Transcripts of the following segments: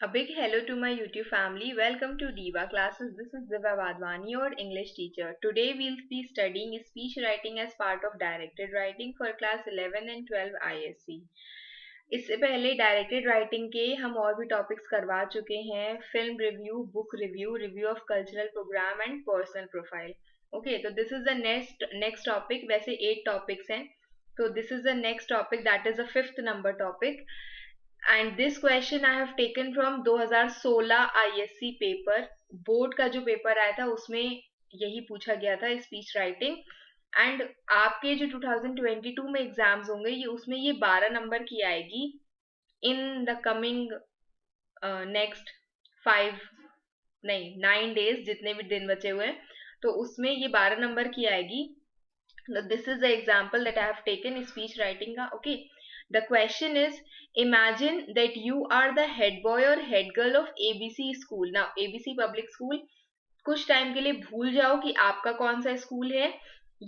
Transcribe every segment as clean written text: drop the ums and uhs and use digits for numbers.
A big hello to my YouTube family. Welcome to Diva Classes. This is Diva Vadwani, your English teacher. Today we'll be studying speech writing as part of directed writing for class 11 and 12 ISC. इससे पहले directed writing के हम और भी topics करवा चुके हैं, film review, book review, review of cultural programme and personal profile. Okay, तो this is the next topic. वैसे 8 टॉपिक्स हैं, तो this is the next topic, that is the 5th number topic. And this question I have taken from 2016 ISC paper. Board का जो paper आया था उसमें यही पूछा गया था, स्पीच राइटिंग. एंड आपके जो 2022 में एग्जाम्स होंगे ये उसमें ये 12 नंबर की आएगी इन द कमिंग नेक्स्ट 5 नहीं 9 डेज, जितने भी दिन बचे हुए हैं, तो उसमें ये 12 नंबर की आएगी. This is the example that I have taken speech writing का. Okay, the question is, imagine that you are the head boy or head girl of ABC school. Now ABC public school, कुछ time के लिए भूल जाओ कि आपका कौन सा स्कूल है,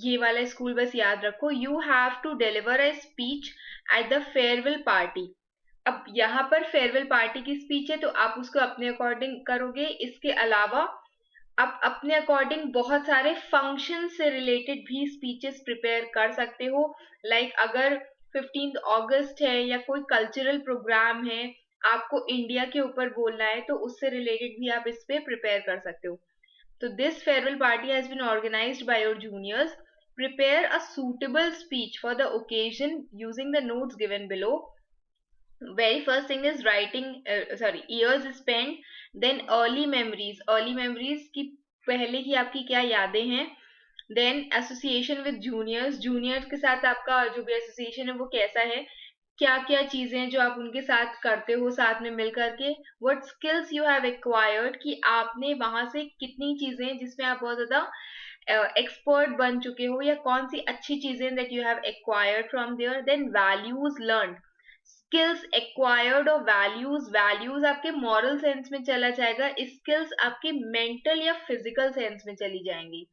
ये वाला स्कूल बस याद रखो. You have to deliver a speech at the farewell party. अब यहाँ पर फेयरवेल पार्टी की स्पीच है तो आप उसको अपने अकॉर्डिंग करोगे. इसके अलावा आप अपने अकॉर्डिंग बहुत सारे फंक्शन से रिलेटेड भी स्पीचेस प्रिपेयर कर सकते हो. लाइक अगर 15 अगस्त है या कोई कल्चरल प्रोग्राम है, आपको इंडिया के ऊपर बोलना है, तो उससे रिलेटेड भी आप इस पे प्रिपेयर कर सकते हो. So this farewell party has been organized by your juniors. Prepare a suitable speech for the occasion using the notes given below. Very first thing is writing, years spent, then early memories. Early memories की पहले की आपकी क्या यादें हैं. Then association with juniors. Juniors के साथ आपका जो भी association है वो कैसा है, क्या क्या चीजें जो आप उनके साथ करते हो साथ में मिल करके. What skills you have acquired, कि आपने वहां से कितनी चीजें जिसमें आप बहुत ज्यादा एक्सपर्ट बन चुके हो, या कौन सी अच्छी चीजें that you have acquired from there. Then values learn. Skills acquired और वैल्यूज. वैल्यूज आपके मॉरल सेंस में चला जाएगा, स्किल्स आपके मेंटल या फिजिकल सेंस में चली जाएंगी.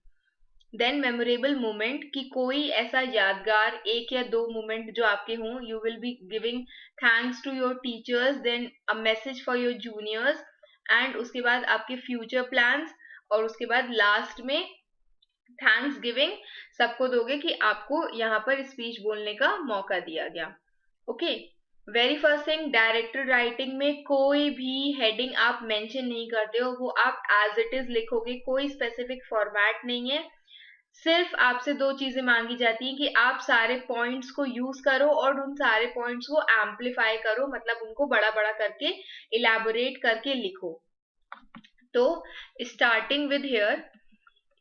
देन मेमोरेबल मोमेंट, कि कोई ऐसा यादगार 1 या 2 मोमेंट जो आपके हों. You will be giving thanks to your teachers, then a message for your juniors, and उसके बाद आपके फ्यूचर प्लान्स, और उसके बाद लास्ट में थैंक्स गिविंग सबको दोगे कि आपको यहाँ पर स्पीच बोलने का मौका दिया गया. Okay, very first thing, directed writing में कोई भी हेडिंग आप मेंशन नहीं करते हो, वो आप एज इट इज लिखोगे. कोई स्पेसिफिक फॉर्मेट नहीं है. सिर्फ आपसे 2 चीजें मांगी जाती हैं कि आप सारे पॉइंट्स को यूज करो और उन सारे पॉइंट्स को एम्पलीफाई करो, मतलब उनको बड़ा बड़ा करके इलेबोरेट करके लिखो. तो स्टार्टिंग विद हियर,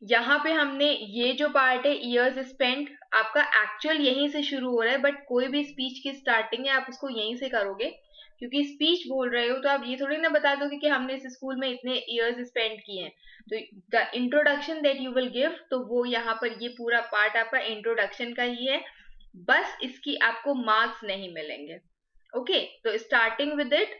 यहाँ पे हमने ये जो पार्ट है इयर्स स्पेंट, आपका एक्चुअल यहीं से शुरू हो रहा है, बट कोई भी स्पीच की स्टार्टिंग है आप उसको यहीं से करोगे, क्योंकि स्पीच बोल रहे हो तो आप ये थोड़ी ना बता दोगे कि हमने इस स्कूल में इतने इयर्स स्पेंड किए हैं. तो the introduction that you will give, तो वो यहाँ पर ये पूरा पार्ट आपका इंट्रोडक्शन का ही है, बस इसकी आपको मार्क्स नहीं मिलेंगे. ओके, तो starting with it,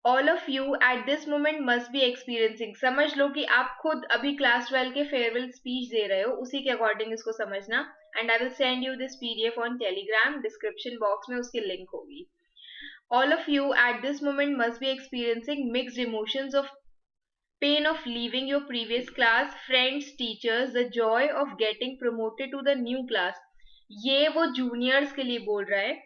all of you at this moment must be experiencing. समझ लो कि आप खुद अभी क्लास 12 के फेयरवेल स्पीच दे रहे हो, उसी के अकॉर्डिंग इसको समझना. And I will send you this PDF on Telegram, description box में उसकी लिंक होगी. All of you at this moment must be experiencing mixed emotions of pain of leaving your previous class, friends, teachers, the joy of getting promoted to the new class. ये वो juniors के लिए बोल रहा है.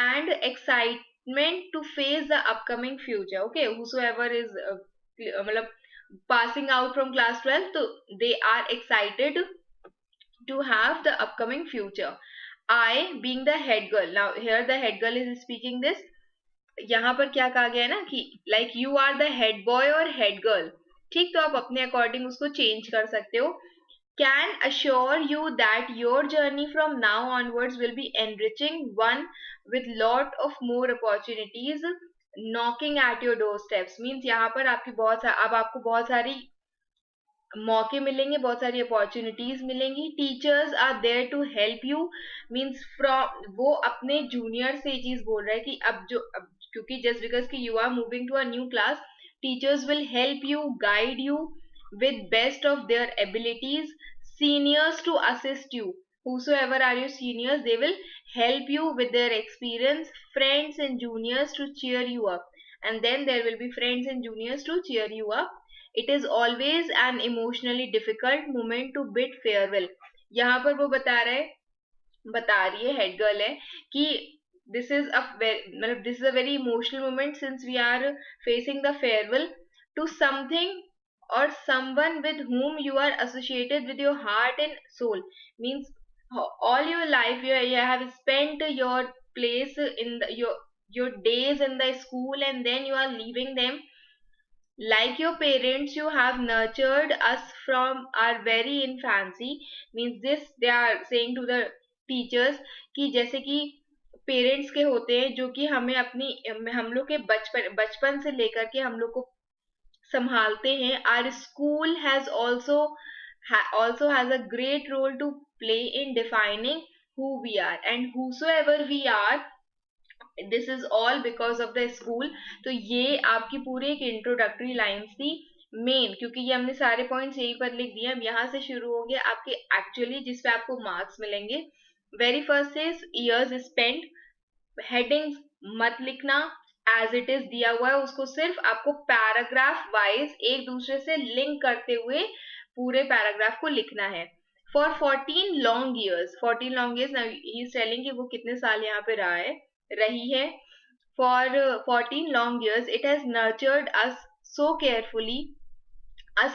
And excitement to face the upcoming future. Okay, whosoever is मतलब passing out from class 12, so they are excited to have the upcoming future. I being the head girl. Now here the head girl is speaking this. यहाँ पर क्या कहा गया है ना कि like you are the head boy और head girl. ठीक, तो आप अपने अकॉर्डिंग उसको चेंज कर सकते हो. Can assure you that your journey from now onwards will be enriching one with lot of more opportunities knocking at your door steps. Means यहाँ पर आपकी अब आपको बहुत सारी मौके मिलेंगे, बहुत सारी अपॉर्चुनिटीज मिलेंगी. Teachers are there to help you. Means from वो अपने जूनियर से ये चीज बोल रहा है कि अब क्योंकि जस्ट बिकॉज कि you are moving to a new class, teachers will help you, guide you with best of their abilities. Seniors to assist you. Whosoever are your seniors, they will help you with their experience. Friends and juniors to cheer you up. and then there will be friends and juniors to cheer you up. It is always an emotionally difficult moment to bid farewell. यहाँ पर वो बता रही है, head girl है कि this is a very emotional moment since we are facing the farewell to something or someone with whom you are associated with your heart and soul. Means all your life you have spent your place in your days in the school, and then you are leaving them. Like your parents, you have nurtured us from our very infancy. Means this they are saying to the teachers कि जैसे कि parents के होते हैं जो कि हमें हम लोग के बचपन से लेकर के हम लोग को संभालते हैं. Our school has also has a great role to play in defining who we are, and whosoever we are, this is all because of the school. तो ये आपकी पूरी एक इंट्रोडक्टरी लाइन्स थी मेन, क्योंकि ये हमने सारे पॉइंट्स यहीं पर लिख दिए. अब यहाँ से शुरू हो गया आपके एक्चुअली जिसपे आपको मार्क्स मिलेंगे. Very first is years spent. Headings मत लिखना, एज इट इज दिया हुआ है उसको सिर्फ आपको पैराग्राफ वाइज एक दूसरे से लिंक करते हुए पूरे पैराग्राफ को लिखना है. For 14 long years he is telling कि वो कितने साल यहाँ पे रही है. For 14 long years, it has nurtured us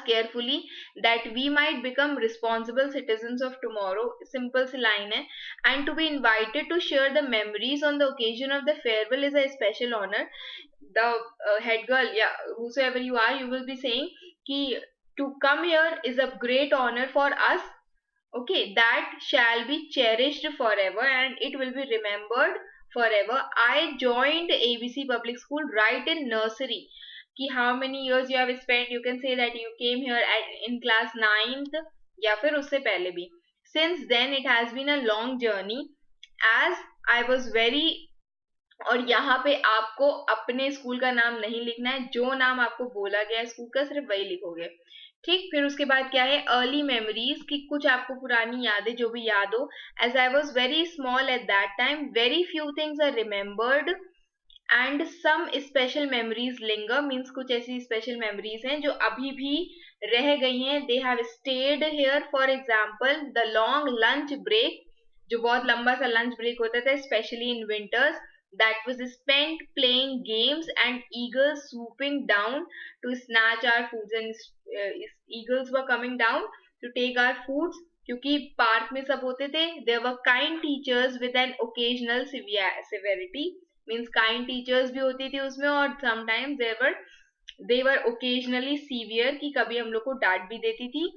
carefully that we might become responsible citizens of tomorrow. Simple C line है. And to be invited to share the memories on the occasion of the farewell is a special honor. The head girl, yeah, whosoever you are, you will be saying कि to come here is a great honor for us. Okay, that shall be cherished forever and it will be remembered forever. I joined ABC Public School right in nursery. कि how many years you have spent, you can say that you came here in class 9th या फिर उससे पहले भी. Since then it has been a long journey as I was very. और यहाँ पे आपको अपने स्कूल का नाम नहीं लिखना है, जो नाम आपको बोला गया है स्कूल का सिर्फ वही लिखोगे. ठीक, फिर उसके बाद क्या है, अर्ली मेमोरीज की कुछ आपको पुरानी यादें जो भी याद हो. As I was very small at that time, very few things are remembered and some special memories linger. Means कुछ ऐसी स्पेशल मेमोरीज हैं जो अभी भी रह गई हैं. They have stayed here. For example the long lunch break, जो बहुत लंबा सा लंच ब्रेक होता था specially in winters, that was spent playing games and eagles swooping down to snatch our foods. And eagles were coming down to take our foods क्योंकि park में सब होते थे. There were kind teachers with an occasional severity. Means kind teachers भी होती थी उसमें, और sometimes they were occasionally severe कि कभी हम लोग को डांट भी देती थी.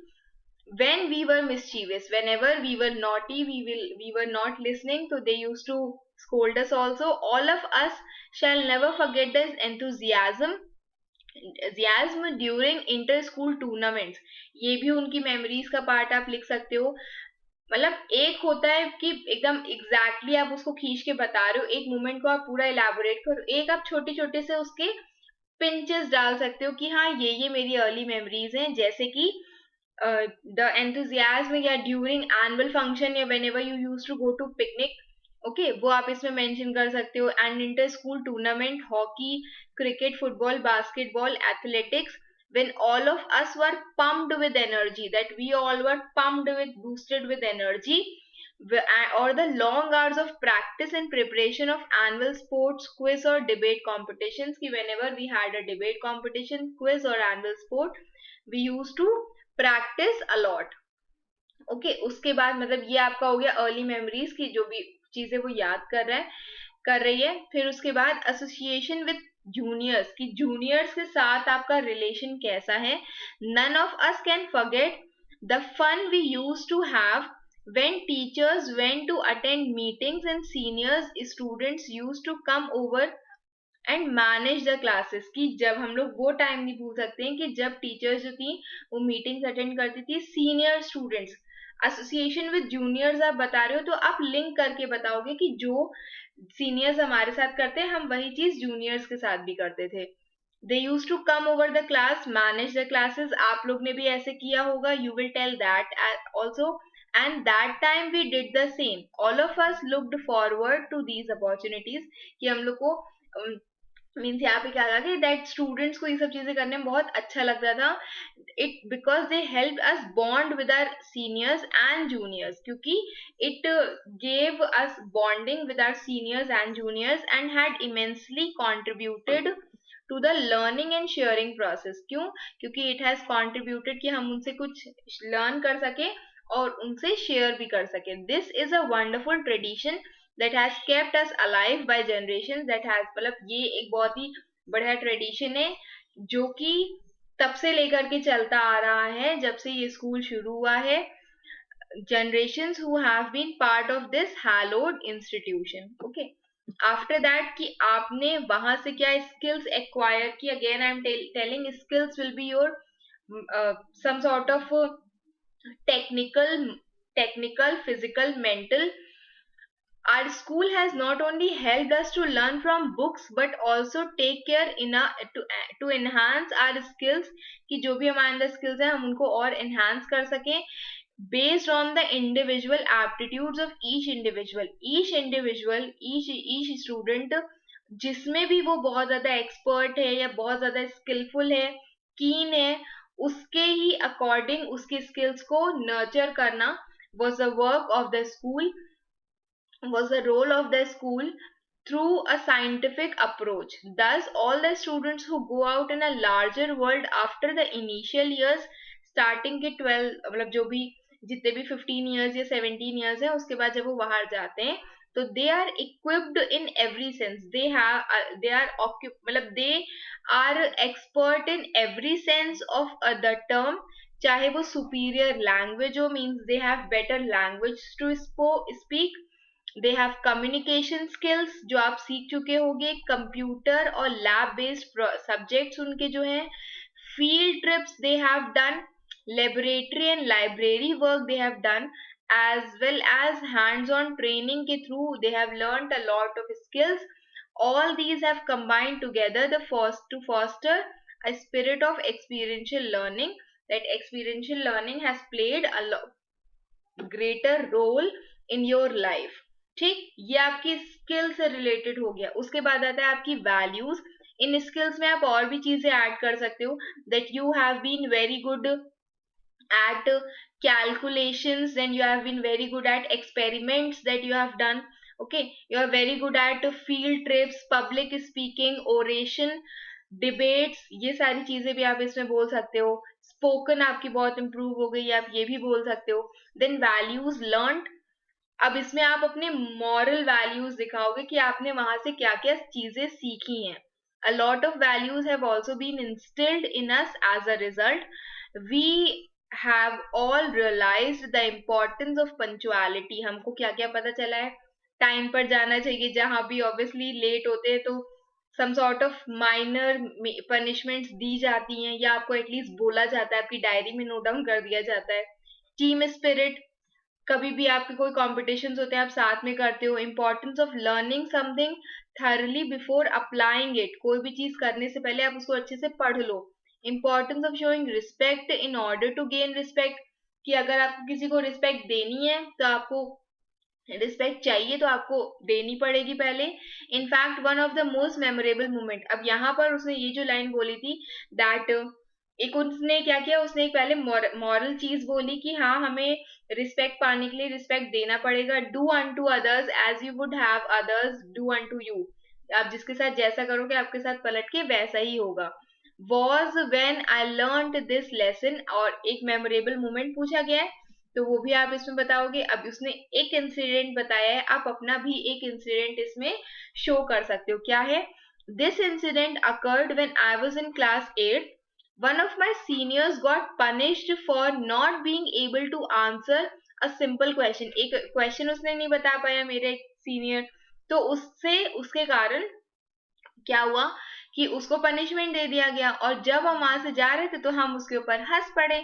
When we were mischievous, whenever we were naughty, we were not listening, so they used to scold us also. All of us shall never forget this enthusiasm during inter school tournaments. ये भी उनकी memories का part आप लिख सकते हो. मतलब एक होता है कि एकदम एग्जैक्टली आप उसको खींच के बता रहे हो, एक मोमेंट को आप पूरा इलेबोरेट करो, एक आप छोटे छोटे से उसके पिंचेस डाल सकते हो कि हाँ ये मेरी अर्ली मेमोरीज हैं. जैसे कि the enthusiasm या during annual function या whenever you used to go to picnic, okay, वो आप इसमें mention कर सकते हो. And inter school tournament, hockey, cricket, football, basketball, athletics, when all of us were pumped with energy, that we all were boosted with energy. Or the long hours of practice and preparation of annual sports, quiz or debate competitions, कि whenever we had a debate competition, quiz or annual sport, we used to practice a lot. Okay, उसके बाद मतलब ये आपका हो गया early memories की जो भी चीजें वो याद कर रही है. फिर उसके बाद एसोसिएशन विद जूनियर्स, की जूनियर्स के साथ आपका रिलेशन कैसा है. None of us can forget the fun we used to have when teachers went to attend meetings and seniors students used to come over and manage the classes. की जब हम लोग वो टाइम नहीं भूल सकते हैं कि जब टीचर्स जो थी वो मीटिंग्स अटेंड करती थी senior students. Association with juniors आप बता रहे हो तो आप लिंक करके बताओगे कि जो सीनियर्स हमारे साथ करते हैं हम वही चीज जूनियर्स के साथ भी करते थे. They used to come over the class, manage the classes. आप लोग ने भी ऐसे किया होगा. You will tell that also. And that time we did the same. All of us looked forward to these opportunities कि हम लोग को मीन्स यहाँ पे क्या था कि दैट स्टूडेंट्स को ये सब चीजें करने में बहुत अच्छा लगता था. It because they help us bond with our seniors and juniors, क्योंकि it gave us bonding with our seniors and juniors and had immensely contributed to the learning and sharing process. क्यों? क्योंकि इट हैज कंट्रीब्यूटेड कि हम उनसे कुछ learn कर सके और उनसे शेयर भी कर सके. This is a wonderful tradition that has kept us alive by generations. that has मतलब ये एक बहुत ही बढ़िया ट्रेडिशन है जो कि तब से लेकर के चलता आ रहा है, जब से ये स्कूल शुरू हुआ है. generations who have been part of this hallowed institution. Okay, after that कि आपने वहां से क्या skills acquire की. again I am telling skills will be your some sort of technical, physical, mental. Our school has not only helped us to learn from books but also take care to enhance our skills, कि जो भी हमारे अंदर skills हैं हम उनको और enhance कर सकें based on the individual aptitudes of each student. जिसमें भी वो बहुत ज्यादा expert है या बहुत ज्यादा skillful है, keen है, उसके ही according उसके skills को nurture करना was the work of the school, was the role of the school through a scientific approach. Thus, all the students who go out in a larger world after the initial years, starting के 12 मतलब जो भी जितने भी 15 years या 17 years है, उसके बाद जब वो बाहर जाते हैं तो they are equipped in every sense. मतलब they are expert in every sense of the term. चाहे वो superior language हो, means they have better language to speak. They have communication skills जो आप सीख चुके होंगे. कंप्यूटर और लैब बेस्ड सब्जेक्ट्स उनके जो हैं. Field trips they have done. Laboratory and library work they have done, as well as hands-on training के through they have learned a lot of skills. All these have combined together to foster a spirit of experiential learning. That experiential learning has played a greater role in your life. ठीक, ये आपकी skill से related हो गया. उसके बाद आता है आपकी वैल्यूज. इन स्किल्स में आप और भी चीजें ऐड कर सकते हो. That you have been very good at calculations, then you have been very good at experiments that you have done. Okay, you are very good at field trips, public speaking, oration, debates. ये सारी चीजें भी आप इसमें बोल सकते हो. Spoken आपकी बहुत इंप्रूव हो गई, आप ये भी बोल सकते हो. Then values learn. अब इसमें आप अपने मॉरल वैल्यूज दिखाओगे कि आपने वहां से क्या क्या चीजें सीखी हैं. A lot of values have also been instilled in us as a result. We have all realized the importance of punctuality. हमको क्या क्या पता चला है. टाइम पर जाना चाहिए. जहां भी ऑब्वियसली लेट होते हैं तो some sort of minor punishments दी जाती हैं या आपको एटलीस्ट बोला जाता है, आपकी डायरी में नोट डाउन कर दिया जाता है. Team spirit. कभी भी आपके कोई कॉम्पिटिशन्स होते हैं आप साथ में करते हो. Importance of learning something thoroughly before applying it. कोई भी चीज करने से पहले आप उसको अच्छे से पढ़ लो. Importance of showing respect in order to gain respect. कि अगर आपको किसी को रिस्पेक्ट देनी है तो आपको रिस्पेक्ट चाहिए तो आपको देनी पड़ेगी पहले. In fact one of the most memorable moment. अब यहाँ पर उसने ये जो लाइन बोली थी दैट एक उसने क्या किया, उसने एक पहले मॉरल चीज बोली कि हाँ हमें रिस्पेक्ट पाने के लिए रिस्पेक्ट देना पड़ेगा. Do unto others as you would have others do unto you. आप जिसके साथ जैसा करोगे आपके साथ पलट के वैसा ही होगा. Was when I learned this lesson. और एक मेमोरेबल मोमेंट पूछा गया है तो वो भी आप इसमें बताओगे. अब उसने एक इंसिडेंट बताया है, आप अपना भी एक इंसिडेंट इसमें शो कर सकते हो. क्या है? This incident occurred when I was in class 8. One of my seniors got punished for not being able to answer a simple question. एक क्वेश्चन उसने नहीं बता पाया मेरे सीनियर, तो उससे उसके कारण क्या हुआ कि उसको पनिशमेंट दे दिया गया. और जब हम वहां से जा रहे थे तो हम उसके ऊपर हंस पड़े.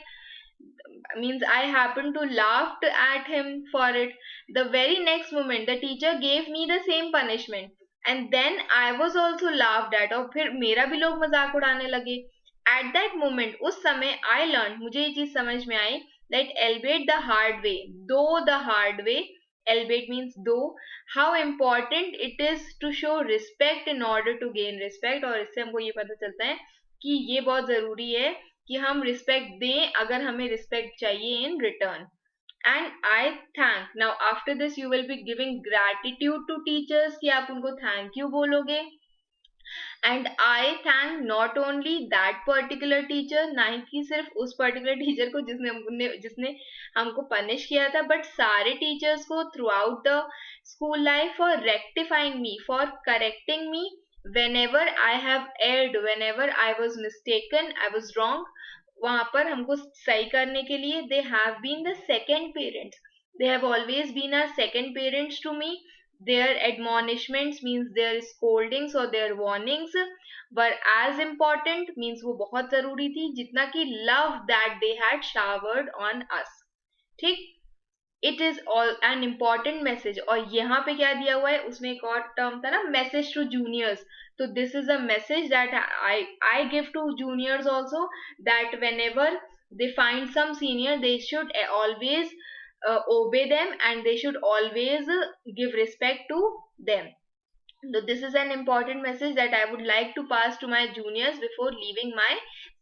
Means I happened to laughed at him for it. The very next moment the teacher gave me the same punishment and then I was also laughed at. और फिर मेरा भी लोग मजाक उड़ाने लगे. At that moment, उस समय I learned, मुझे ये चीज समझ में आई that albeit the hard way, though the hard way, Albeit means though. How important it is to show respect in order to gain respect. और इससे हमको ये पता चलता है कि ये बहुत जरूरी है कि हम रिस्पेक्ट दें अगर हमें रिस्पेक्ट चाहिए in return. And I thank. Now after this you will be giving gratitude to teachers कि आप उनको thank you बोलोगे. And I thank not only that particular teacher, ना ही कि सिर्फ उस पर्टिकुलर टीचर को जिसने हमको पनिश किया था, बट सारे टीचर्स को through out the school life for rectifying me, for correcting me whenever I have erred, whenever I was mistaken, I was wrong. वहां पर हमको सही करने के लिए they have been the second parents. They have always been our second parents to me. Their admonishments means their scoldings or their warnings were as important, means वो बहुत जरूरी थी जितना कि love that they had showered on us. ठीक. It is all an important message. और यहाँ पे क्या दिया हुआ है, उसमें एक और टर्म था ना, message to juniors. So this is a message that I give to juniors also, that whenever they find some senior, they should always obey them, and they should always give respect to them. So this is an important message that I would like to pass to my juniors before leaving my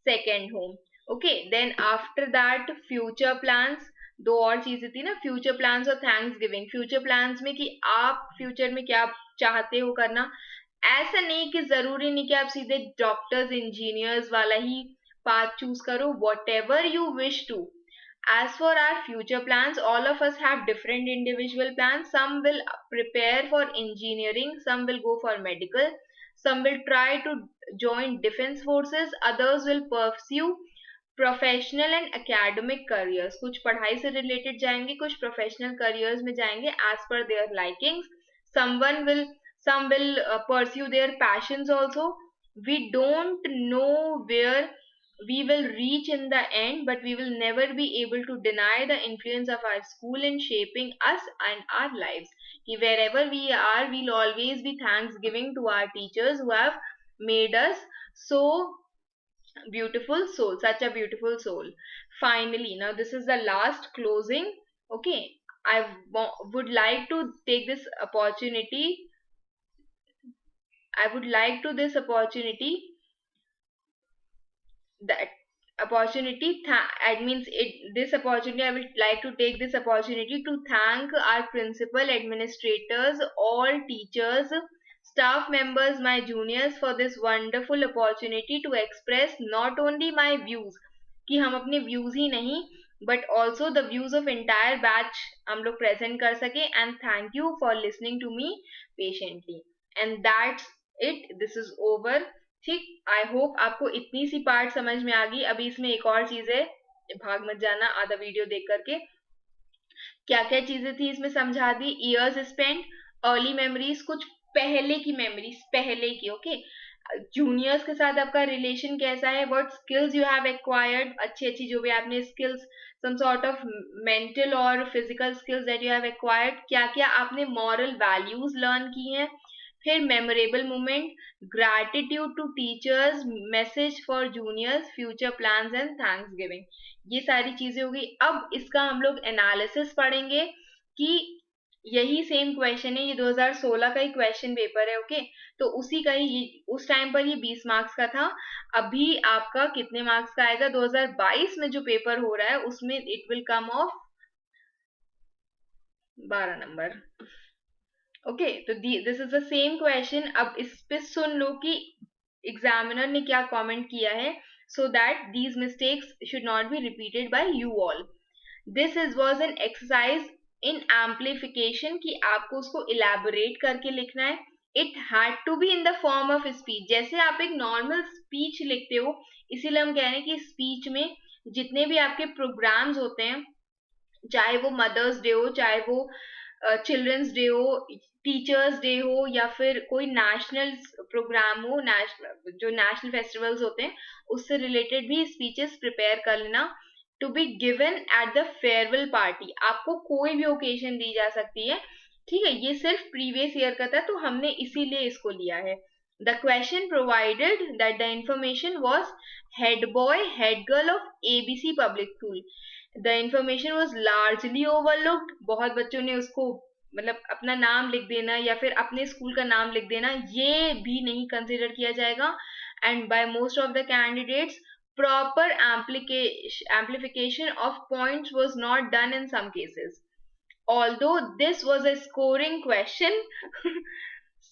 second home. Okay, then after that future plans. दो और चीजें थी ना, future plans और thanks giving. Future plans में कि आप future में क्या चाहते हो करना. ऐसा नहीं कि जरूरी नहीं कि आप सीधे डॉक्टर्स इंजीनियर्स वाला ही पाथ चूज करो. Whatever you wish to. As for our future plans, all of us have different individual plans. Some will prepare for engineering, some will go for medical, some will try to join defense forces, others will pursue professional and academic careers. कुछ पढ़ाई से related जाएंगे, कुछ professional careers में जाएंगे as per their likings. some will pursue their passions also. We don't know where we will reach in the end, but we will never be able to deny the influence of our school in shaping us and our lives. Wherever we are, we'll always be thanksgiving to our teachers who have made us so beautiful soul, such a beautiful soul. Finally, now this is the last closing. Okay, I would like to take this opportunity. I would like to this opportunity that opportunity it means it this opportunity I would like to take this opportunity to thank our principal, administrators, all teachers, staff members, my juniors for this wonderful opportunity to express not only my views, कि हम अपने views ही नहीं but also the views of entire batch हम लोग present कर सके. And thank you for listening to me patiently. And that's it. This is over. ठीक. I hope आपको इतनी सी पार्ट समझ में आ गई. अभी इसमें एक और चीज है, भाग मत जाना आधा वीडियो देख करके. क्या क्या चीजें थी इसमें समझा दी. इयर्स स्पेंट, अर्ली मेमोरीज, कुछ पहले की मेमोरीज, पहले की. ओके, जूनियर्स के साथ आपका रिलेशन कैसा है, what skills you have acquired, अच्छी अच्छी जो भी आपने skills, some sort of mental और physical skills that you have acquired, क्या क्या आपने मॉरल वैल्यूज लर्न की हैं. फिर memorable moment, gratitude to teachers, message for juniors, future plans and thanks giving. ये सारी चीजें हो गई. अब इसका हम लोग एनालिसिस पढ़ेंगे कि यही सेम क्वेश्चन है, ये 2016 का ही क्वेश्चन पेपर है. ओके, तो उसी का ही, उस टाइम पर ये 20 मार्क्स का था. अभी आपका कितने मार्क्स का आएगा, 2022 में जो पेपर हो रहा है उसमें it will come of 12 number. Okay, तो this is the same question. अब इस पे सुन लो कि एग्जामिनर ने क्या कमेंट किया है, so that these mistakes should not be repeated by you all. This was an exercise in amplification कि आपको उसको elaborate करके लिखना है. It had to be in the form of speech. जैसे आप एक normal speech लिखते हो, इसीलिए हम कह रहे हैं कि speech में जितने भी आपके programs होते हैं, चाहे वो मदर्स डे हो, चाहे वो चिल्ड्रंस डे हो, टीचर्स डे हो, या फिर कोई नेशनल प्रोग्राम हो, जो नेशनल फेस्टिवल्स होते हैं उससे रिलेटेड भी स्पीचेस प्रिपेयर कर लेना. To be given at the farewell party. आपको कोई भी ओकेजन दी जा सकती है. ठीक है, ये सिर्फ प्रीवियस ईयर का था तो हमने इसीलिए इसको लिया है. The question provided that the information was head boy head girl of ABC public school. The information was largely overlooked. बहुत बच्चों ने उसको मतलब अपना नाम लिख देना या फिर अपने स्कूल का नाम लिख देना, ये भी नहीं कंसिडर किया जाएगा. And by most of the candidates proper amplification of points was not done in some cases. Although this was a scoring question,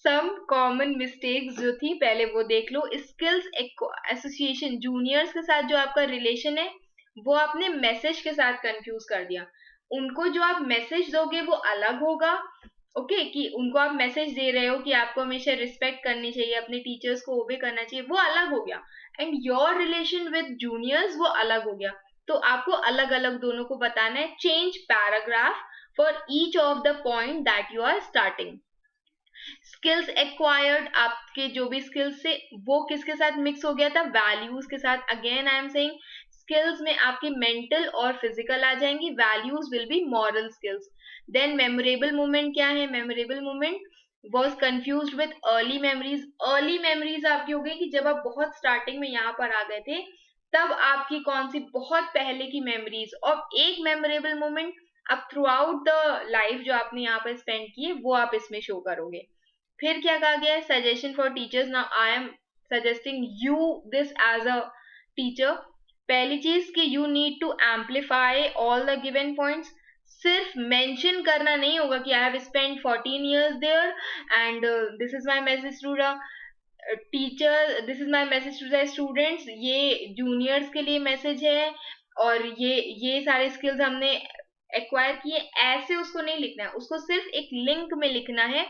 some common mistakes जो थी पहले वो देख लो. स्किल्स एसोसिएशन, जूनियर्स के साथ जो आपका रिलेशन है वो आपने मैसेज के साथ कंफ्यूज कर दिया. उनको जो आप मैसेज दोगे वो अलग होगा. ओके कि उनको आप मैसेज दे रहे हो कि आपको हमेशा रिस्पेक्ट करनी चाहिए, अपने टीचर्स को ओबे करना चाहिए, वो अलग हो गया. And your relation with juniors वो अलग हो गया. तो आपको अलग अलग दोनों को बताना है. Change paragraph for each of the point that you are starting. Skills acquired, आपके जो भी स्किल्स थे वो किसके साथ मिक्स हो गया था? वैल्यूज के साथ. Again I am saying skills में आपकी मेंटल और फिजिकल आ जाएंगी, values will be moral skills. Then memorable moment क्या है? Memorable moment was confuse with early memories. Early memories आपकी हो गई कि जब आप बहुत स्टार्टिंग में यहाँ पर आ गए थे तब आपकी कौन सी बहुत पहले की मेमोरीज. और एक मेमोरेबल मोमेंट आप थ्रू आउट द लाइफ जो आपने यहाँ पर स्पेंड की है वो आप इसमें शो करोगे. फिर क्या कहा गया है? Suggestion for teachers. Now I am suggesting you this as a teacher. पहली चीज कि you need to amplify all the given points. सिर्फ मेंशन करना नहीं होगा कि I have spend 14 years there and this is my message to the teacher, this is my message to the students. ये juniors के लिए मैसेज है और ये सारे स्किल्स हमने एक्वायर किए. ऐसे उसको नहीं लिखना है, उसको सिर्फ एक लिंक में लिखना है.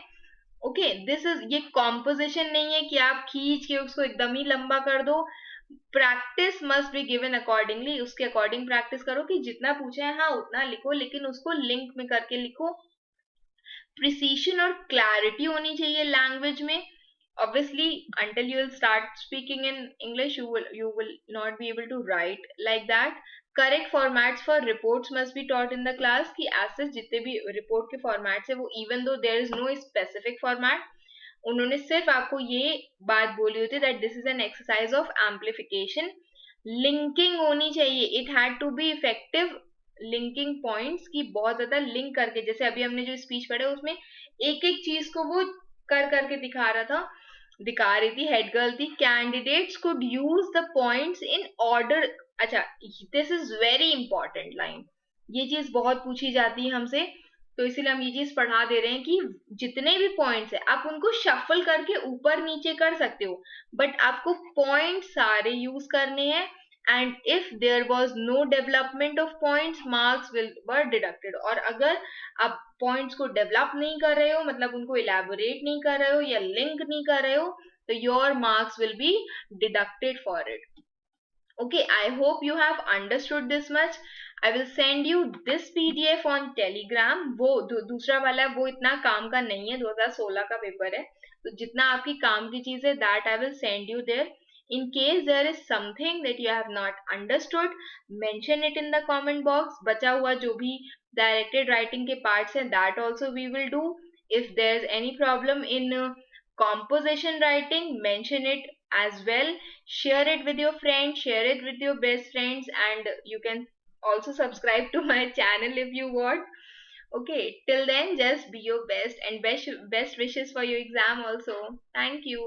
ओके दिस इज, ये कॉम्पोजिशन नहीं है कि आप खींच के उसको एकदम ही लंबा कर दो. Practice must be given accordingly. उसके अकॉर्डिंग प्रैक्टिस करो कि जितना पूछा है हाँ उतना लिखो, लेकिन उसको लिंक में करके लिखो. प्रिसीशन और क्लैरिटी होनी चाहिए लैंग्वेज में. obviously until you will start speaking in English you will not be able to write like that. correct formats for reports must be taught in the class कि ऐसे जितने भी रिपोर्ट के formats है वो even though there is no specific format, उन्होंने सिर्फ आपको ये बात बोली होती है that this is an exercise of amplification. Linking होनी चाहिए. It had to be effective. Linking points की बहुत ज्यादा लिंक करके, जैसे अभी हमने जो स्पीच पढ़े उसमें एक एक चीज को वो कर करके दिखा रही थी, हेड गर्ल थी. Candidates could use the points in order. अच्छा this is very important line, ये चीज बहुत पूछी जाती है हमसे, तो इसीलिए हम ये चीज पढ़ा दे रहे हैं कि जितने भी पॉइंट्स है आप उनको शफल करके ऊपर नीचे कर सकते हो, बट आपको पॉइंट सारे यूज करने हैं. And if there was no development of points marks will were deducted. और अगर आप पॉइंट्स को डेवलप नहीं कर रहे हो, मतलब उनको इलेबोरेट नहीं कर रहे हो या लिंक नहीं कर रहे हो, तो your marks will be deducted for it. Okay, I hope you have understood this much. I will send you this PDF on Telegram. वो दूसरा वाला वो इतना काम का नहीं है, 2016 का पेपर है, तो जितना आपकी काम की चीज है that I will send you there. In case there is something that you have not understood, mention it in the comment box. बचा हुआ जो भी directed writing के parts हैं that also we will do. If there is any problem in composition writing, mention it as well. Share it with your friends, share it with your best friends, and you can also subscribe to my channel if you want. Okay, till then just be your best and best wishes for your exam also. Thank you.